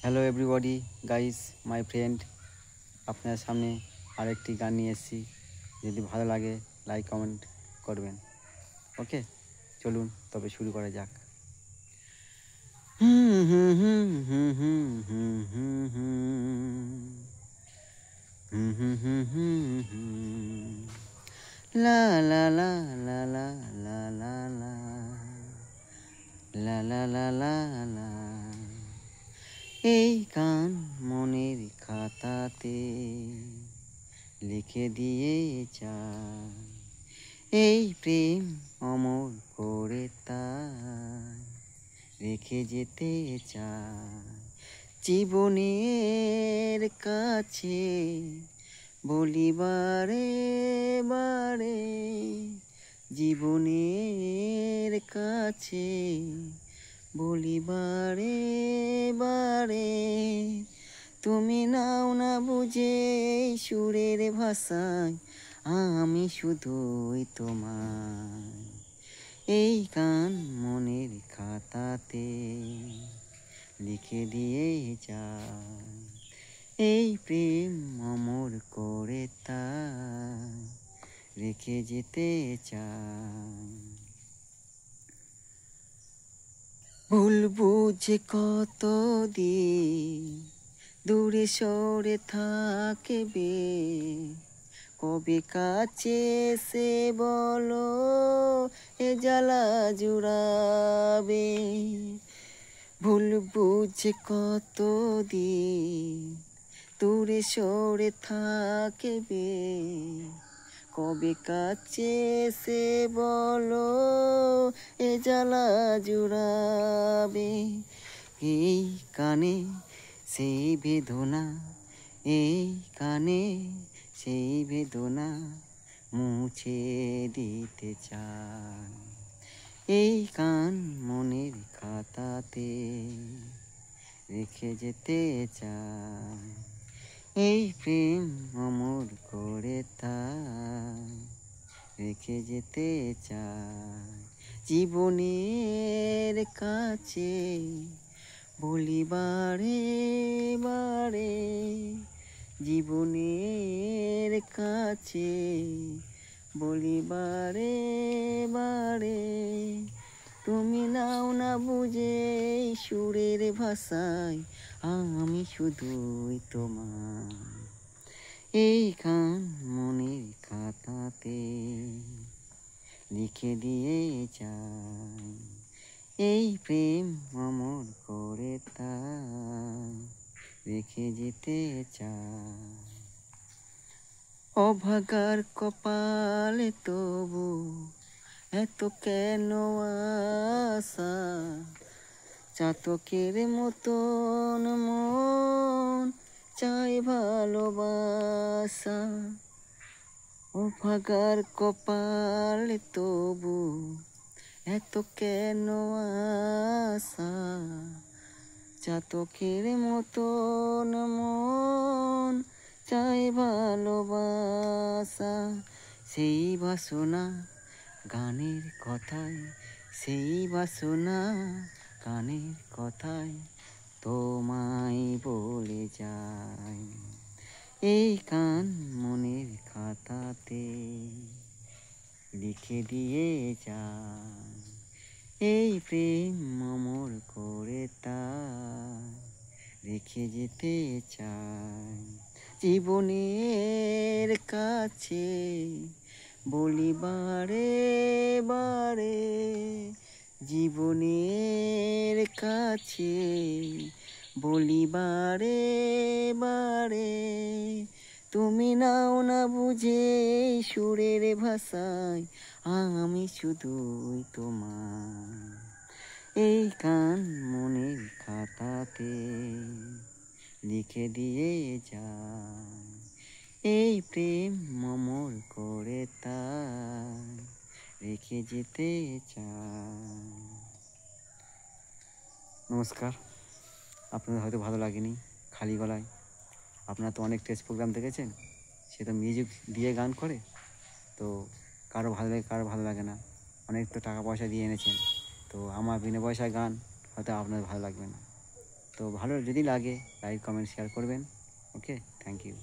Hello everybody guys my friend, আপনার সামনে আরেকটি গান নিয়ে এসেছি। যদি ভালো লাগে লাইক কমেন্ট করবেন। ওকে, চলুন তবে শুরু করা যাক। লা লা লা লা লা লা লা লা লা লা লা লা লা। এই গান মনের খাতাতে লিখে দিয়ে যায়, এই প্রেম অমর করে তাই রেখে যেতে চায়। জীবনের কাছে বলি বারে বারে, জীবনের কাছে বলি বারে বারে, তুমি নাও না বুঝে সুরের ভাষায়, আমি শুধুই তোমার। এই গান মনের খাতাতে লিখে দিয়ে যায়, এই প্রেম অমর করে তাই রেখে যেতে চায়। ভুল বুঝে কতদিন দূরে সরে থাকবে, কবে কাছে সে বলো এ জ্বালা জুড়াবে। ভুল বুঝে কতদিন দূরে সরে থাকবে, কবে কাছে সে বলো এ জ্বালা জুড়াবে। এই কানে সেই বেদনা, এই কানে সেই বেদনা মুছে দিতে চায়। এই গান মনের খাতাতে রেখে যেতে চায়, এই প্রেম অমর করে তাই রেখে যেতে চায়। জীবনের কাছে বলি বারে বারে, জীবনের কাছে বলি বারে বারে, তুমি নাও না বুঝে সুরের ভাষায়, আমি শুধুই তোমার। এই গান মনের খাতাতে লিখে দিয়ে যায়, এই প্রেম অমর করে তাই রেখে যেতে চায়। অভাগার কপালে তবু এত কেন আশা, চাতকের মতন মন চাই ভালোবাসা। অভাগার কপালে তবু এত কেন আশা, চাতকের মতন মন চাই ভালোবাসা। সেই বাসনা গানের কথায়, সেই বাসনা গানের কথায় তোমায় বলে যায়। এই গান মনের খাতাতে লিখে দিয়ে যায়, এই প্রেম অমর করে তাই রেখে যেতে চায়। জীবনের কাছে বলি বারে বারে, জীবনের কাছে বলি বারে বারে, তুমি নাও না বুঝে সুরের ভাষায়, আমি শুধুই তোমার। এই গান মনের খাতাতে লিখে দিয়ে যায়, এই প্রেম অমর করে তাই রেখে যেতে চায়। নমস্কার। আপনাদের হয়তো ভালো লাগেনি খালি গলায়, আপনারা তো অনেক টেস্ট প্রোগ্রাম দেখেছেন, সে তো মিউজিক দিয়ে গান করে, তো কারো ভালো লাগে কারো ভালো লাগে না। অনেক তো টাকা পয়সা দিয়ে এনেছেন, তো আমার বিনা পয়সায় গান হয়তো আপনাদের ভালো লাগবে না। তো ভালো যদি লাগে লাইক কমেন্ট শেয়ার করবেন। ওকে, থ্যাংক ইউ।